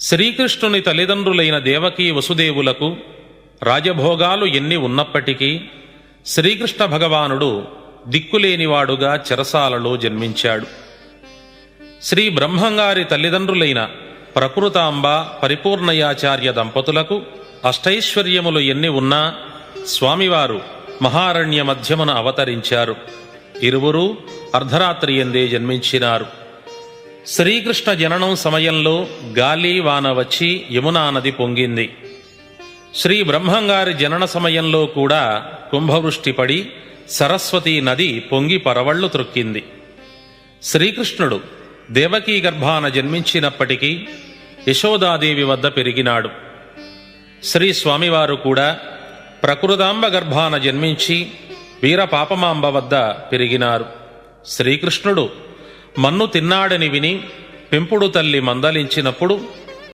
శ్రీకృష్ణుని తల్లిదండ్రులైన దేవకీ వసుదేవులకు రాజభోగాలు ఎన్ని ఉన్నప్పటికీ శ్రీకృష్ణ భగవానుడు దిక్కులేనివాడుగా చెరసాలలో జన్మించాడు. శ్రీ బ్రహ్మంగారి తల్లిదండ్రులైన ప్రకృతాంబ పరిపూర్ణయాచార్య దంపతులకు అష్టైశ్వర్యములు ఎన్ని ఉన్నా స్వామివారు మహారణ్య మధ్యమున అవతరించారు. ఇరువురూ అర్ధరాత్రి ఎందే జన్మించినారు. శ్రీకృష్ణ జననం సమయంలో గాలి వాన వచ్చి యమునా నది పొంగింది. శ్రీ బ్రహ్మంగారి జనన సమయంలో కూడా కుంభవృష్టి పడి సరస్వతీ నది పొంగి పరవళ్లు త్రొక్కింది. శ్రీకృష్ణుడు దేవకీ గర్భాన జన్మించినప్పటికీ యశోదాదేవి వద్ద పెరిగినాడు. శ్రీ స్వామివారు కూడా ప్రకృతాంబ గర్భాన జన్మించి వీరపాపమాంబ వద్ద పెరిగినారు. శ్రీకృష్ణుడు మన్ను తిన్నాడని విని పెంపుడు తల్లి మందలించినప్పుడు